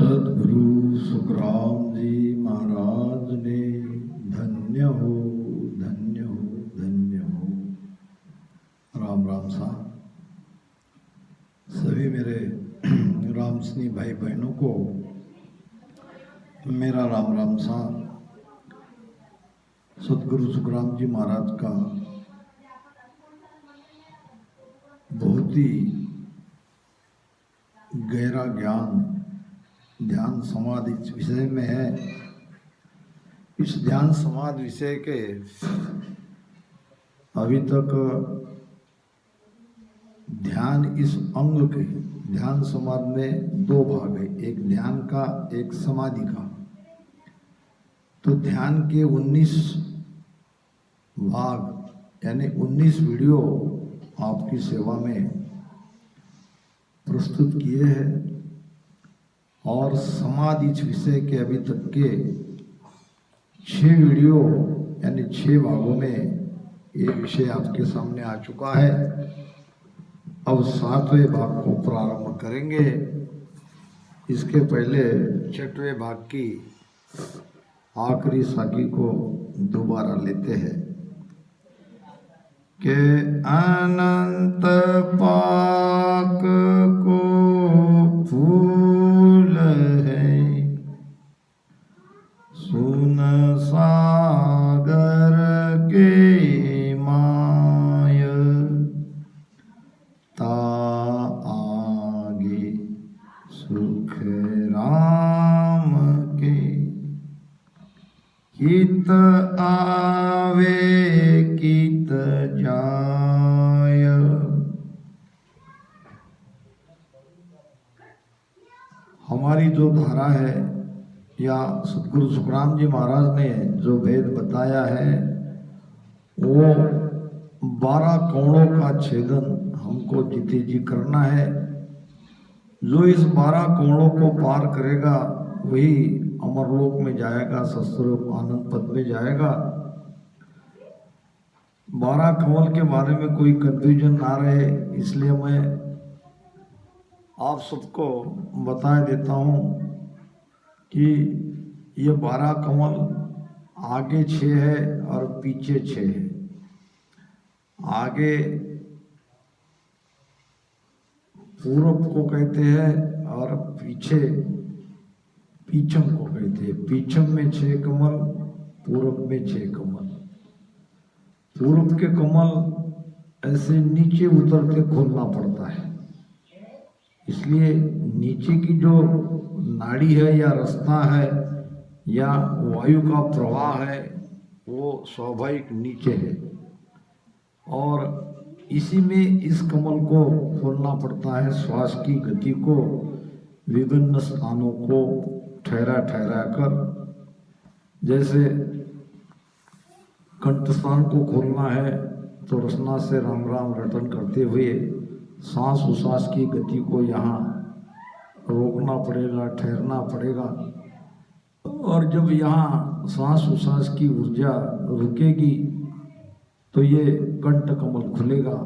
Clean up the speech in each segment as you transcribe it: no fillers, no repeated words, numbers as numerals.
सदगुरु सुखराम जी महाराज ने धन्य हो धन्य हो धन्य हो। राम राम सा सभी मेरे राम स्नेही भाई बहनों को मेरा राम राम सा। सदगुरु सुखराम जी महाराज का बहुत ही गहरा ज्ञान ध्यान समाधि विषय में है। इस ध्यान समाधि विषय के अभी तक ध्यान इस अंग के ध्यान समाधि में दो भाग है, एक ध्यान का एक समाधि का। तो ध्यान के 19 भाग यानी 19 वीडियो आपकी सेवा में प्रस्तुत किए हैं और समाधि विषय के अभी तक के 6 वीडियो यानी 6 भागों में ये विषय आपके सामने आ चुका है। अब 7वें भाग को प्रारंभ करेंगे। इसके पहले 6वें भाग की आखिरी साखी को दोबारा लेते हैं कि अनंत पाक को फूल है सुन सागर के माय ता आगे सुख राम के कित आवे कित जाय। हमारी जो धारा है या सदगुरु सुखराम जी महाराज ने जो भेद बताया है वो 12 कोणों का छेदन हमको जीते जी करना है। जो इस 12 कोणों को पार करेगा वही अमरलोक में जाएगा, सत्स्वरूप आनंद पद में जाएगा। 12 कमल के बारे में कोई कंफ्यूजन ना रहे इसलिए मैं आप सबको बता देता हूँ कि ये 12 कमल आगे 6 है और पीछे 6 है। आगे पूरब को कहते हैं और पीछे पीछम को कहते हैं। पीछम में 6 कमल, पूरब में 6 कमल। पूरब के कमल ऐसे नीचे उतरते खोलना पड़ता है, इसलिए नीचे की जो नाड़ी है या रास्ता है या वायु का प्रवाह है वो स्वाभाविक नीचे है और इसी में इस कमल को खोलना पड़ता है। श्वास की गति को विभिन्न स्थानों को ठहरा कर, जैसे कंठस्थान को खोलना है तो रसना से राम राम रटन करते हुए सांस उसास की गति को यहाँ रोकना पड़ेगा, ठहरना पड़ेगा। और जब यहाँ सांस उसास की ऊर्जा रुकेगी तो ये कंठ कमल खुलेगा।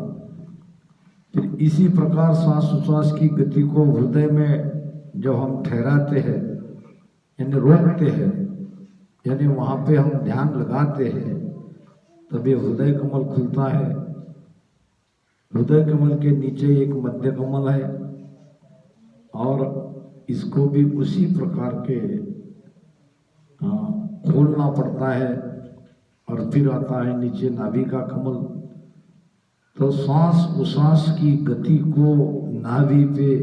फिर इसी प्रकार सांस उसास की गति को हृदय में जब हम ठहराते हैं यानी रोकते हैं यानी वहाँ पे हम ध्यान लगाते हैं तभी हृदय कमल खुलता है। हृदय कमल के नीचे एक मध्य कमल है और इसको भी उसी प्रकार के खोलना पड़ता है और फिर आता है नीचे नाभि का कमल। तो सांस उसास की गति को नाभि पे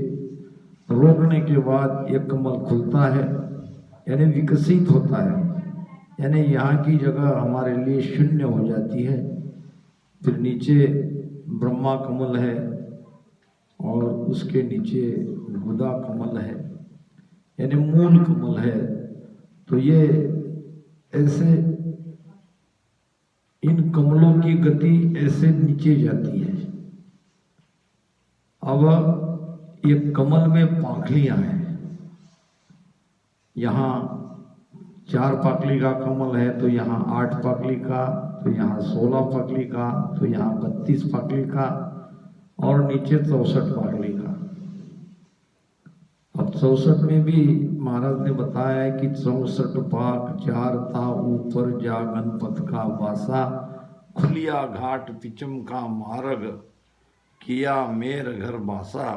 रोकने के बाद एक कमल खुलता है यानी विकसित होता है, यानी यहाँ की जगह हमारे लिए शून्य हो जाती है। फिर नीचे ब्रह्मा कमल है और उसके नीचे गुदा कमल है यानी मूल कमल है। तो ये ऐसे इन कमलों की गति ऐसे नीचे जाती है। अब ये कमल में पाखलियां हैं। यहाँ 4 पाकली का कमल है तो यहाँ 8 पाकली का, तो यहाँ 16 पाकली का, तो यहाँ 32 पाकली का और नीचे 64 पाकली का। अब 64 में भी महाराज ने बताया है कि 64 पाक चार था ऊपर जा गणपत का वासा, खुलिया घाट पिचम का मार्ग किया मेर घर बासा।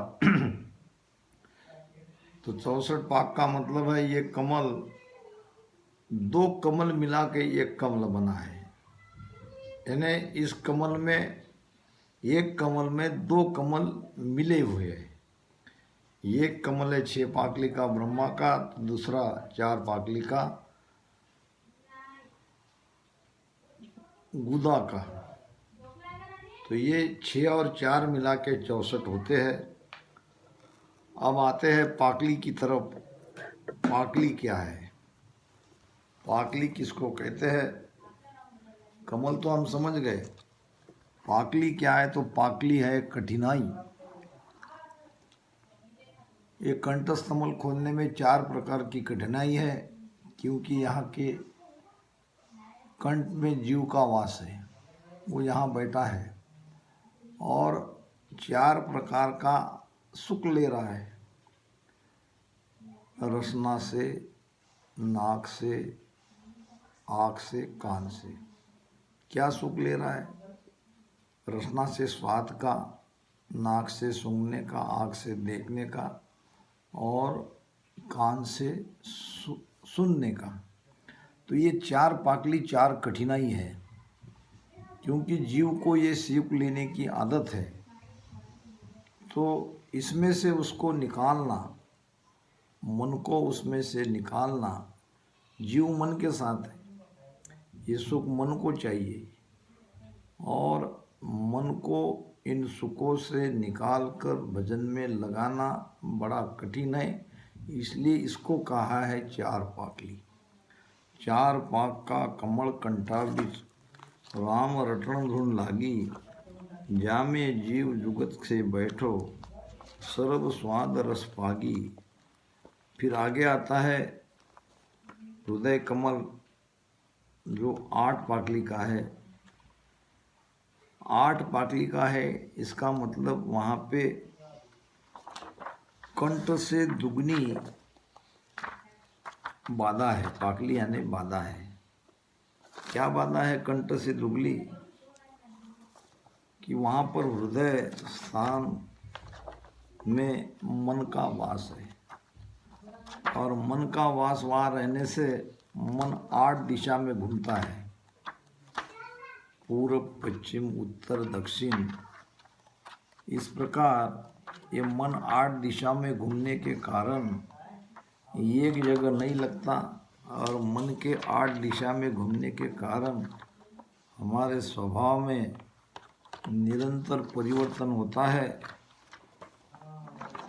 तो 64 पाक का मतलब है ये कमल, दो कमल मिला के एक कमल बना है। यानी इस कमल में, एक कमल में दो कमल मिले हुए हैं। एक कमल है 6 पाकली का ब्रह्मा का, दूसरा 4 पाकली का गुदा का। तो ये 6 और 4 मिला के 64 होते हैं। अब आते हैं पाकली की तरफ। पाकली क्या है? पाकली किसको कहते हैं? कमल तो हम समझ गए, पाकली क्या है? तो पाकली है कठिनाई। ये कंठस्थ कमल खोलने में 4 प्रकार की कठिनाई है, क्योंकि यहाँ के कंठ में जीव का वास है, वो यहाँ बैठा है और 4 प्रकार का सुख ले रहा है। रसना से, नाक से, आँख से, कान से। क्या सुख ले रहा है? रसना से स्वाद का, नाक से सूंघने का, आँख से देखने का और कान से सुनने का। तो ये 4 पाकली 4 कठिनाई है, क्योंकि जीव को ये सुख लेने की आदत है। तो इसमें से उसको निकालना, मन को उसमें से निकालना, जीव मन के साथ है, ये सुख मन को चाहिए और मन को इन सुखों से निकालकर भजन में लगाना बड़ा कठिन है। इसलिए इसको कहा है 4 पाकली। 4 पाक का कमल कंठा बिच, राम रटन धुन लागी, जामे जीव जुगत से बैठो, सर्व स्वाद रस पागी। फिर आगे आता है हृदय कमल, जो 8 पाकली का है। 8 पाकली का है, इसका मतलब वहाँ पे कंठ से दुगनी बाधा है। पाकली यानी बाधा है। क्या बाधा है कंठ से दुगली? कि वहाँ पर हृदय स्थान में मन का वास है, और मन का वास वहाँ रहने से मन 8 दिशा में घूमता है, पूर्व, पश्चिम, उत्तर, दक्षिण। इस प्रकार ये मन 8 दिशा में घूमने के कारण एक जगह नहीं लगता, और मन के 8 दिशा में घूमने के कारण हमारे स्वभाव में निरंतर परिवर्तन होता है।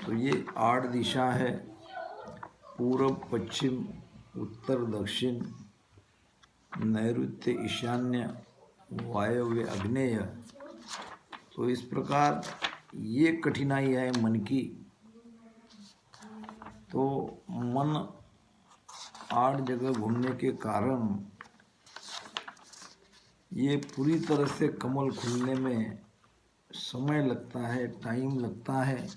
तो ये 8 दिशा है, पूर्व, पश्चिम, उत्तर, दक्षिण, नैऋत्य, ईशान्य, वायव्य, आग्नेय। तो इस प्रकार ये कठिनाई है मन की। तो मन 8 जगह घूमने के कारण ये पूरी तरह से कमल खुलने में समय लगता है, टाइम लगता है।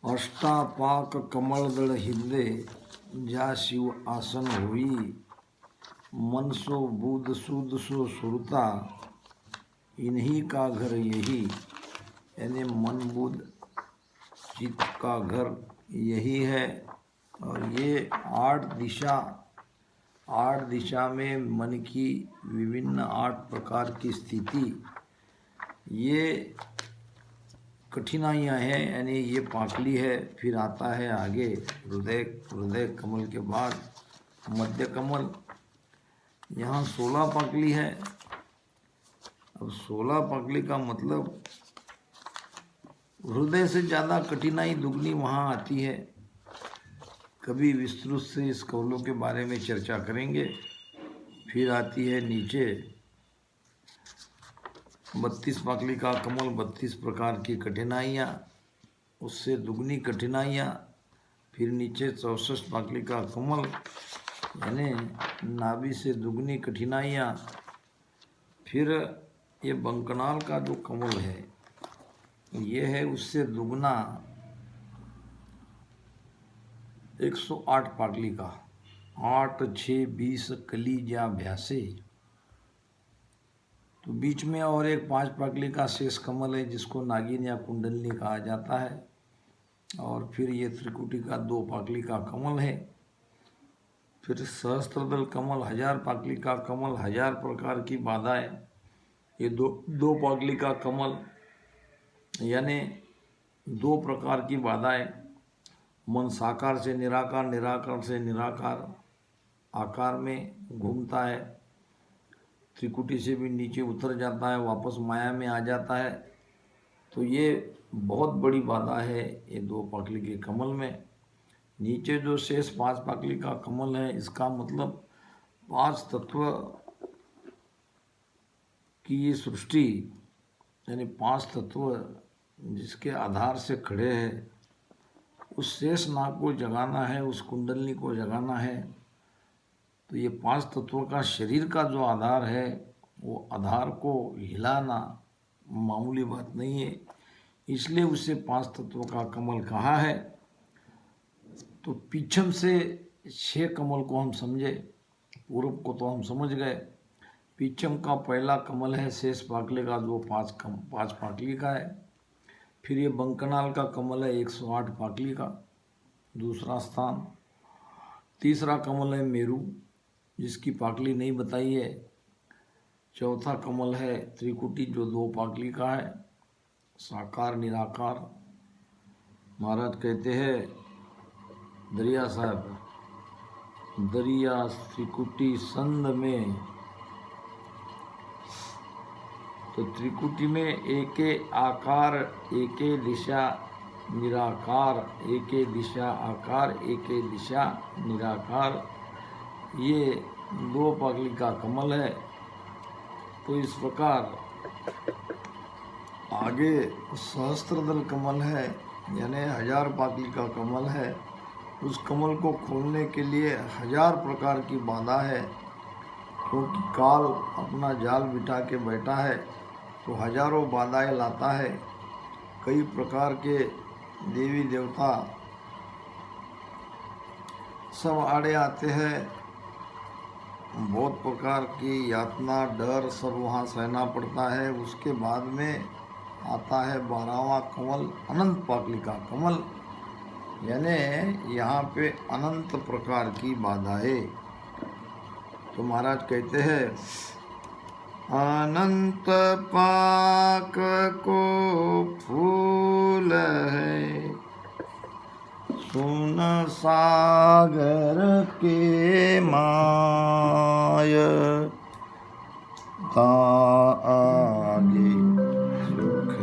अष्टापाक कमल दल हृदय, जा शिव आसन हुई, मन सो बुध सुध सो सुरता, इन्हीं का घर यही। यानी मन बुध चित्त का घर यही है। और ये 8 दिशा में मन की विभिन्न 8 प्रकार की स्थिति, ये कठिनाइयाँ हैं, यानी ये पाकली है। फिर आता है आगे हृदय कमल के बाद मध्य कमल। यहाँ 16 पाकली है। अब 16 पाकली का मतलब हृदय से ज़्यादा कठिनाई दुगनी वहाँ आती है। कभी विस्तृत से इस कमलों के बारे में चर्चा करेंगे। फिर आती है नीचे 32 पाकली का कमल, 32 प्रकार की कठिनाइयाँ, उससे दुगनी कठिनाइयाँ। फिर नीचे 64 पाकली का कमल, यानी नाभि से दुगनी कठिनाइयाँ। फिर ये बंकनाल का जो कमल है, ये है उससे दुगना 108 पागली का। 8 6 20 कली जा भ्यासे। तो बीच में और एक 5 पागली का शेष कमल है जिसको नागिन या कुंडलनी कहा जाता है। और फिर ये त्रिकुटी का 2 पागली का कमल है। फिर सहस्त्रदल कमल, 1000 पागली का कमल, 1000 प्रकार की बाधाएं। ये दो पागली का कमल यानी 2 प्रकार की बाधाएं। मन साकार से निराकार, निराकार से निराकार आकार में घूमता है। त्रिकुटी से भी नीचे उतर जाता है, वापस माया में आ जाता है। तो ये बहुत बड़ी बाधा है ये 2 पागली के कमल में। नीचे जो शेष 5 पागली का कमल है, इसका मतलब 5 तत्व की ये सृष्टि यानी 5 तत्व जिसके आधार से खड़े हैं, उस शेष नाग को जगाना है, उस कुंडलनी को जगाना है। तो ये 5 तत्वों का शरीर का जो आधार है, वो आधार को हिलाना मामूली बात नहीं है, इसलिए उसे 5 तत्वों का कमल कहा है। तो पीछम से 6 कमल को हम समझे, पूर्व को तो हम समझ गए। पीछम का पहला कमल है शेष पागले का जो 5 पागली का है। फिर ये बंकनाल का कमल है 108 पागली का, दूसरा स्थान। तीसरा कमल है मेरू जिसकी पागली नहीं बताई है। चौथा कमल है त्रिकुटी जो 2 पागली का है, साकार निराकार। महाराज कहते हैं दरिया साहब, दरिया त्रिकुटी संद में। तो त्रिकुटी में एके आकार, एके दिशा निराकार, एके दिशा आकार, एके दिशा निराकार, ये 2 पागली का कमल है। तो इस प्रकार आगे सहस्त्रदल कमल है यानी 1000 पागली का कमल है। उस कमल को खोलने के लिए 1000 प्रकार की बाधा है, क्योंकि काल अपना जाल बिठा के बैठा है। तो हजारों बाधाएं लाता है। कई प्रकार के देवी देवता सब आड़े आते हैं। बहुत प्रकार की यातना, डर सब वहाँ सहना पड़ता है। उसके बाद में आता है 12वां कमल, अनंत पागली का कमल, यानी यहाँ पे अनंत प्रकार की बाधाएं। तो महाराज कहते हैं अनंत पाक को फूल है, सुन सागर के माय, ता आगे सुख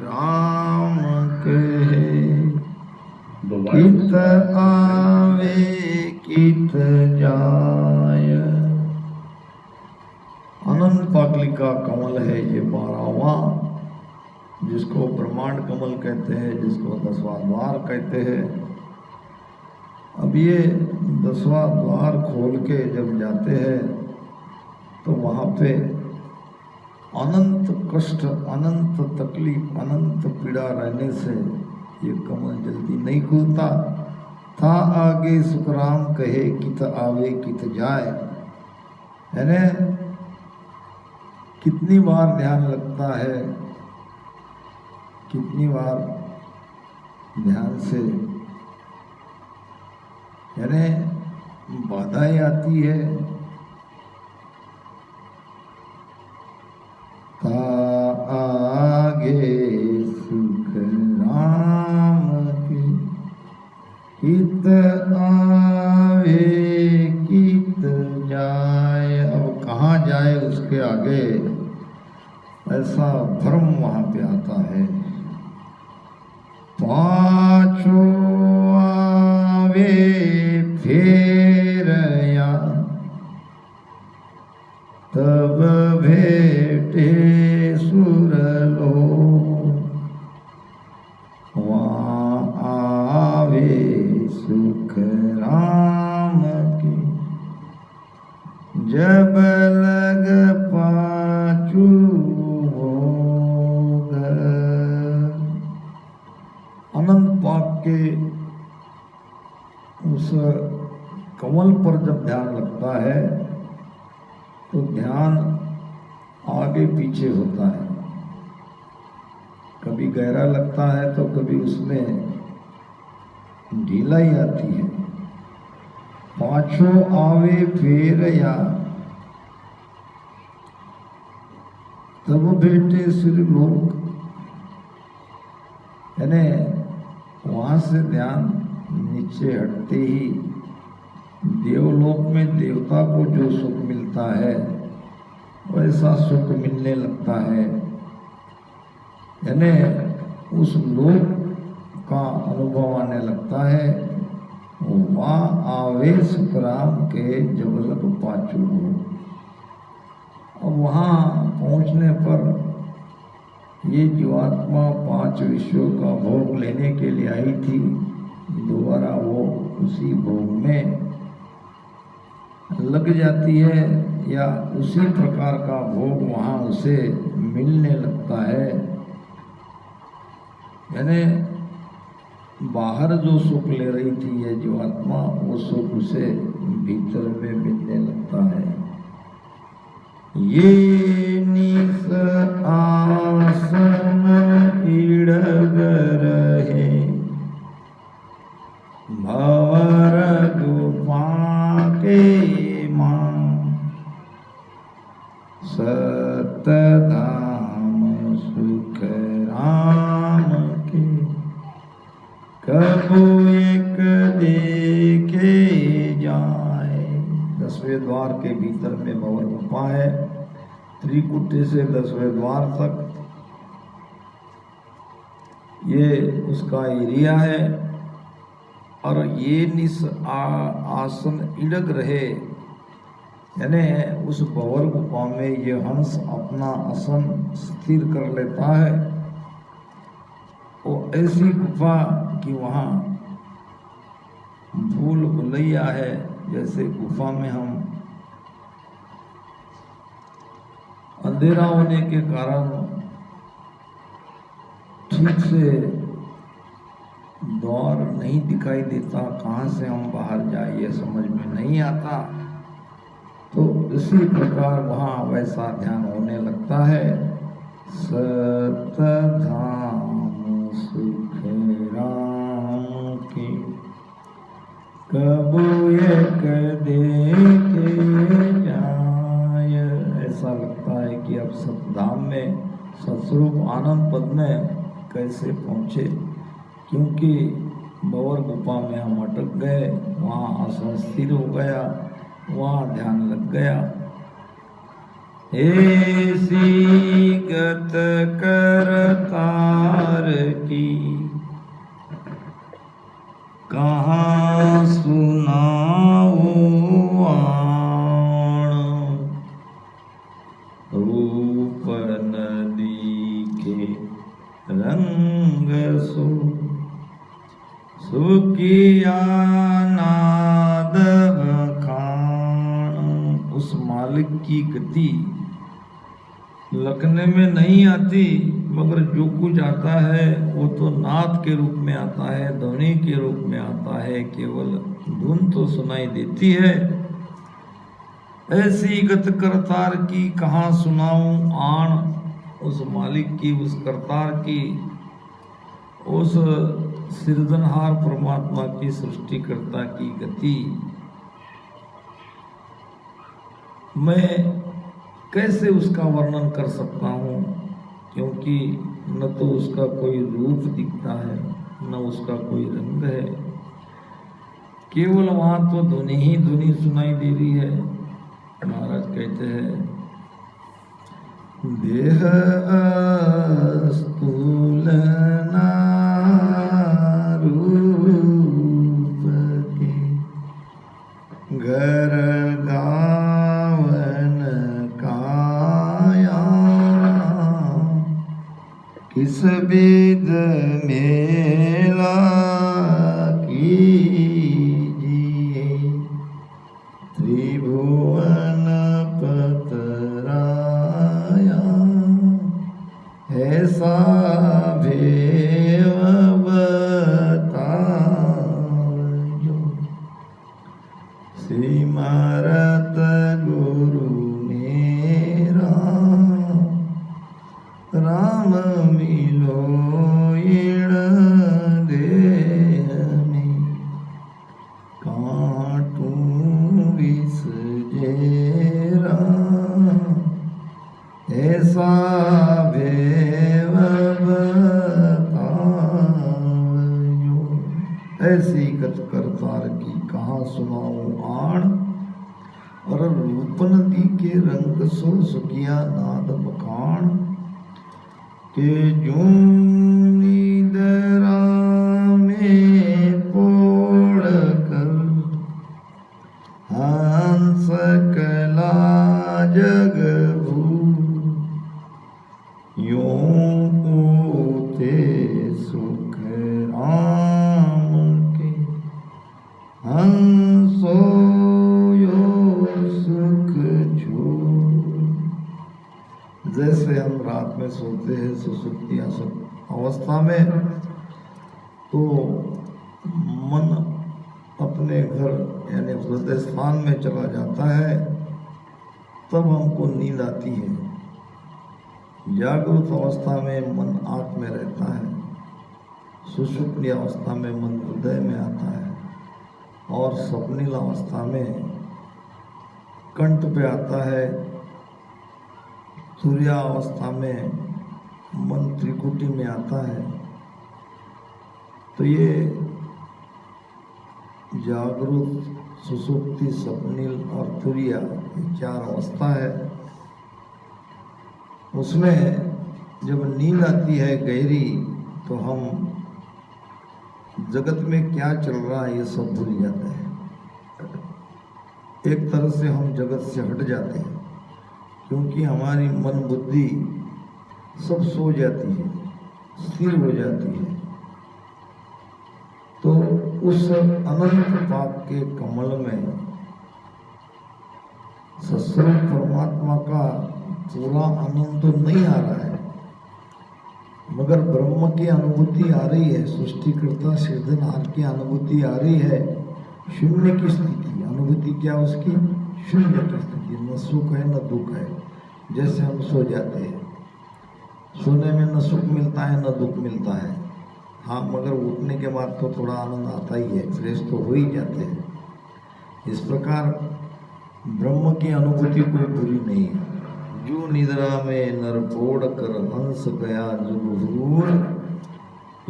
राम कहे, कित आवे कित जाय। अनंत पागली का कमल है ये 12वां, जिसको ब्रह्मांड कमल कहते हैं, जिसको 10वां द्वार कहते हैं। अब ये 10वां द्वार खोल के जब जाते हैं तो वहाँ पे अनंत कष्ट, अनंत तकलीफ, अनंत पीड़ा रहने से ये कमल जल्दी नहीं खुलता। था आगे सुखराम कहे कित आवे कित जाए, यानी कितनी बार ध्यान लगता है, कितनी बार ध्यान से यानी बाधाएं आती है। ता आगे सुख राम की, कित आवे कित जाए। अब कहाँ जाए उसके आगे, ऐसा भ्रम वहाँ पे आता है। पाछो आवे फेर या, तब भेटे सुरलोक, वहाँ आवे सुख राम की, जब लग पाछू भोग। आनंद पाक के उस कमल पर जब ध्यान लगता है तो ध्यान आगे पीछे होता है, कभी गहरा लगता है तो कभी उसमें ढीलाई आती है। पाछो आवे फेर या तब भेटे सिर लोक, यानी वहां से ध्यान नीचे हटते ही देवलोक में देवता को जो सुख मिलता है वैसा सुख मिलने लगता है, यानी उस लोक का अनुभव आने लगता है। वहाँ आवेश राम के जबलक पाछू। अब वहाँ पहुँचने पर ये जीवात्मा 5 विश्वों का भोग लेने के लिए आई थी, दोबारा वो उसी भोग में लग जाती है या उसी प्रकार का भोग वहाँ उसे मिलने लगता है, यानी बाहर जो सुख ले रही थी ये जीवात्मा, वो सुख उसे भीतर में मिलने लगता है। ये निस आसन इड़ग रहे भवर गुफा के मां, सतधाम सुख राम के कबू एक देखे जाए। 10वें द्वार के भीतर में भंवर गुफा है, त्रिकुटी से 10वें द्वार तक ये उसका एरिया है। और ये निस आसन इड़ग रहे, यानी उस भंवर गुफा में ये हंस अपना आसन स्थिर कर लेता है। वो ऐसी गुफा कि वहाँ भूल भुलैया है, जैसे गुफा में हम अंधेरा होने के कारण ठीक से द्वार नहीं दिखाई देता, कहाँ से हम बाहर जाए ये समझ में नहीं आता, तो इसी प्रकार वहाँ वैसा ध्यान होने लगता है। सतधाम सुख राम की कबू एक देखे जाय। ऐसा लगता है कि अब सतधाम में सतस्वरूप आनंद पद में कैसे पहुँचे, क्योंकि भंवर गुफा में हम अटक गए, वहाँ आसन स्थिर हो गया, वहाँ ध्यान लग गया। ऐसी गत करतार की कहाँ सुनाऊं आण, रूप नदी के रंग सो सुखिया नाद बखान। उस मालिक की गति लखने में नहीं आती, मगर जो कुछ आता है वो तो नाद के रूप में आता है, ध्वनि के रूप में आता है, केवल धुन तो सुनाई देती है। ऐसी गत करतार की कहाँ सुनाऊं आण, उस मालिक की, उस करतार की, उस सृजनहार परमात्मा की, सृष्टिकर्ता की गति मैं कैसे उसका वर्णन कर सकता हूँ, क्योंकि न तो उसका कोई रूप दिखता है, न उसका कोई रंग है, केवल वहाँ तो ध्वनि ही ध्वनि सुनाई दे रही है। महाराज कहते हैं देह स्थूल रूप के घर गावन काया, किस विध मेला कीजिए त्रिभुवन पतराया। ऐसा भेव ऐसी कत करतार की कहाँ सुनाऊं आण, और रूप नदी के रंग सो सुकिया नाद बखान, के जूनी दरा में पोड़ कर हंस कला जग यूं ऊते सुख राम के, हंसो यो सुख छू। जैसे हम रात में सोते हैं सुसुप्ति अवस्था में, तो मन अपने घर यानी हृदय स्थान में चला जाता है, तब हमको नींद आती है। जागृत अवस्था में मन आँख में रहता है, सुषुप्ति अवस्था में मन हृदय में आता है, और स्वप्निल अवस्था में कंठ पे आता है। सूर्यावस्था में मन त्रिकुटी में आता है। तो ये जागृत, सुसुप्ति, स्वप्निल और तुरिया, ये 4 अवस्था है। उसमें जब नींद आती है गहरी, तो हम जगत में क्या चल रहा है ये सब भूल जाते हैं। एक तरह से हम जगत से हट जाते हैं, क्योंकि हमारी मन बुद्धि सब सो जाती है, स्थिर हो जाती है। तो उस अनंत पाप के कमल में सत्स्वरूप परमात्मा का पूरा आनंद तो नहीं आ रहा है, मगर ब्रह्म की अनुभूति आ रही है, सृष्टिकर्ता सिर्जनहार की अनुभूति आ रही है। शून्य की स्थिति, अनुभूति क्या उसकी? शून्य की स्थिति, न सुख है न दुख है। जैसे हम सो जाते हैं, सोने में न सुख मिलता है न दुख मिलता है, हाँ, मगर उठने के बाद तो थोड़ा आनंद आता ही है, फ्रेश तो हो ही जाते हैं। इस प्रकार ब्रह्म की अनुभूति कोई बुरी नहीं है। जो निद्रा में नर पोड़ कर हंस गया जुगूर,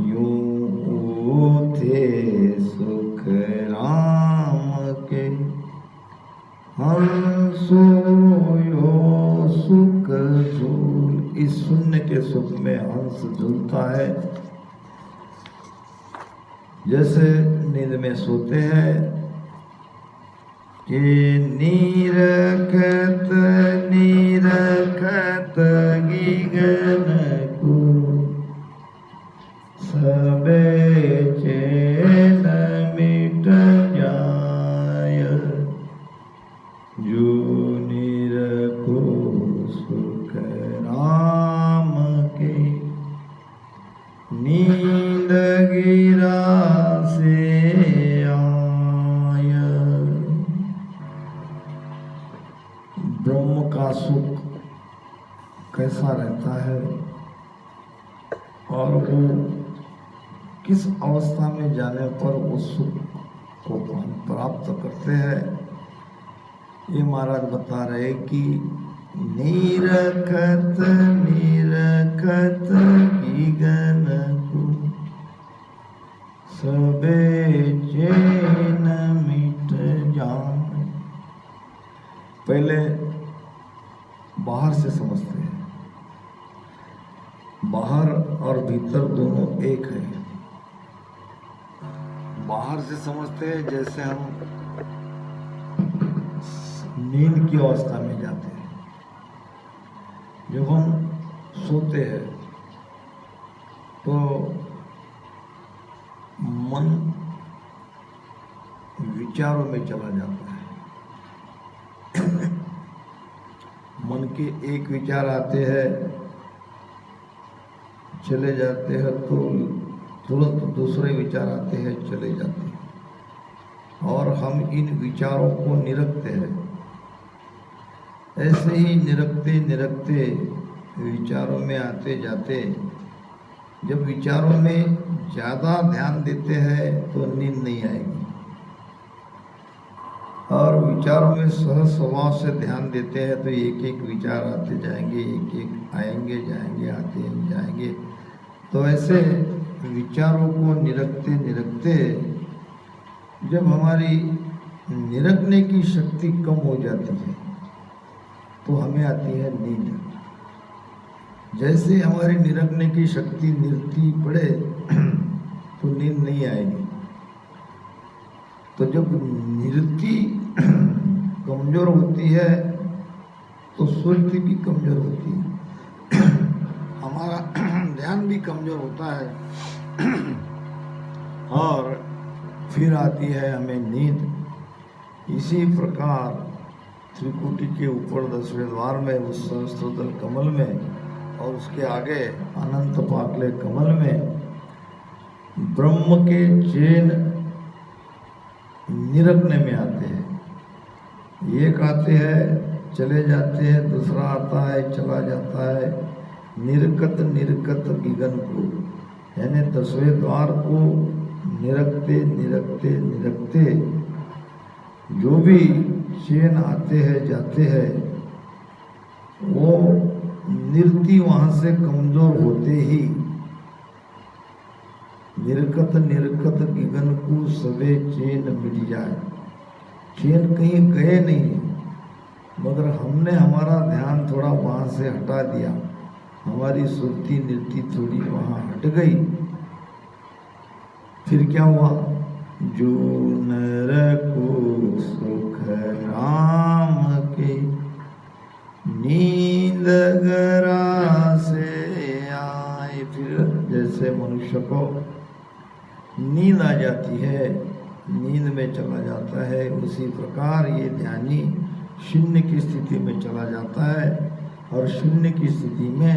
यूं थे सुख राम के, हंसो यो सुख झूल। इस शून्य के सुख में हंस झूलता है। जैसे नींद में सोते हैं कि नीरखत नीरखत गगन को, सबे चैन मिट जाय, जो निरखो सुख राम के, नींद गिरा से आय। ब्रह्म का सुख कैसा रहता है और वो किस अवस्था में जाने पर वो सुख को हम प्राप्त करते हैं, ये महाराज बता रहे कि नीरखत नीरखत गगन को, सबे चैन मिट जाए। पहले बाहर से समझते हैं, बाहर और भीतर दोनों एक है। बाहर से समझते हैं जैसे हम नींद की अवस्था में जाते हैं। जब हम सोते हैं तो मन विचारों में चला जाता है। मन के एक विचार आते हैं, चले जाते हैं, तो तुरंत दूसरे विचार आते हैं, चले जाते हैं, और हम इन विचारों को निरखते हैं। ऐसे ही निरखते निरखते विचारों में आते जाते, जब विचारों में ज़्यादा ध्यान देते हैं तो नींद नहीं आएगी, और विचारों में सहज स्वभाव से ध्यान देते हैं तो एक एक विचार आते जाएंगे, एक एक आएंगे जाएंगे, आते जाएंगे। तो ऐसे विचारों को निरखते निरखते जब हमारी निरखने की शक्ति कम हो जाती है तो हमें आती है नींद। जैसे हमारी निरखने की शक्ति निरती पड़े तो नींद नहीं आएगी। तो जब निरती कमजोर होती है तो सुरती भी कमजोर होती है, हमारा ध्यान भी कमजोर होता है और फिर आती है हमें नींद। इसी प्रकार त्रिकुटी के ऊपर 10वें द्वार में उस सहस्त्रदल कमल में और उसके आगे अनंत पाकले कमल में ब्रह्म के चैन निरखने में आते हैं। एक आते हैं चले जाते हैं, दूसरा आता है चला जाता है। निरकत निरकत गिगन को, यानी 10वें द्वार को निरखते निरखते निरखते जो भी चैन आते हैं जाते हैं वो निरति वहां से कमजोर होते ही निरकत निरकत गिगन को सबे चैन मिट जाए। चैन कहीं गए नहीं है, मगर हमने हमारा ध्यान थोड़ा वहां से हटा दिया, हमारी सुरती निरति थोड़ी वहां हट गई। फिर क्या हुआ? जो नर को सुख राम के नींद गरा से आए। फिर जैसे मनुष्य को नींद आ जाती है, नींद में चला जाता है, उसी प्रकार ये ध्यानी शून्य की स्थिति में चला जाता है और शून्य की स्थिति में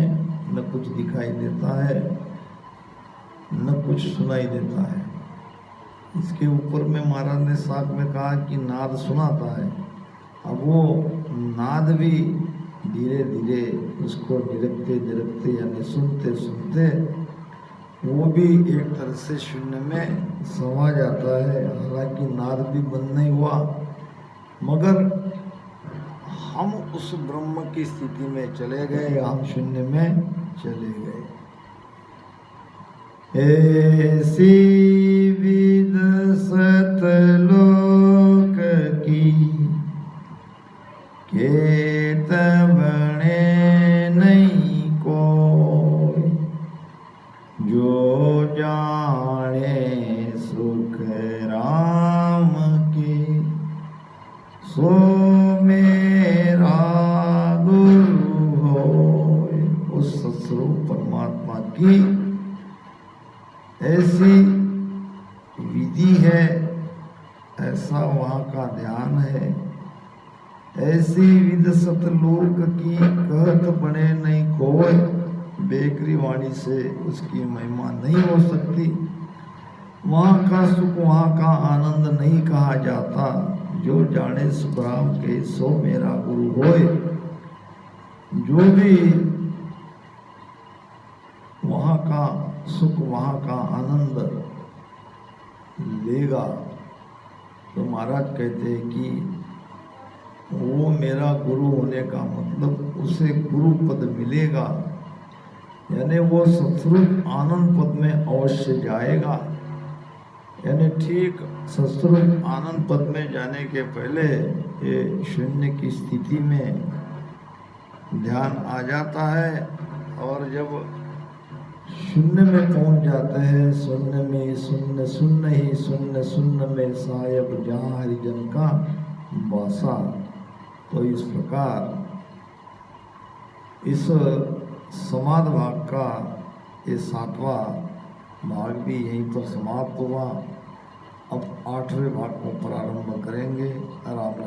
न कुछ दिखाई देता है न कुछ सुनाई देता है। इसके ऊपर में महाराज ने साथ में कहा कि नाद सुनाता है। अब वो नाद भी धीरे धीरे उसको निरखते निरखते यानी सुनते सुनते वो भी एक तरह से शून्य में समा जाता है। हालांकि नाद भी बंद नहीं हुआ, मगर हम उस ब्रह्म की स्थिति में चले गए, हम शून्य में चले गए। ऐसी विद सतलोक की केत बने नहीं कोई, जो जाने सुख राम के सो मेरा गुरु होय। उस सत्स्वरूप परमात्मा की ऐसी विधि है, ऐसा वहाँ का ध्यान है। ऐसी विद सतलोक की कहत बने नहीं कोई, बेकरी वाणी से उसकी महिमा नहीं हो सकती। वहाँ का सुख वहाँ का आनंद नहीं कहा जाता। जो जाने सुख राम के सो मेरा गुरु होए। जो भी वहाँ का सुख वहाँ का आनंद लेगा तो महाराज कहते हैं कि वो मेरा गुरु होने का मतलब उसे गुरु पद मिलेगा, यानी वो सत्स्वरूप आनंद पद में अवश्य जाएगा। यानी ठीक सत्स्वरूप आनंद पद में जाने के पहले ये शून्य की स्थिति में ध्यान आ जाता है और जब शून्य में पहुंच जाते हैं, शून्य में शून्य शून्य ही शून्य शून्य में सायब जहाँ हरिजन का वासा। तो इस प्रकार इस समाध भाग का ये 7वां भाग भी यहीं पर समाप्त हुआ। अब 8वें भाग को प्रारंभ करेंगे। आराम।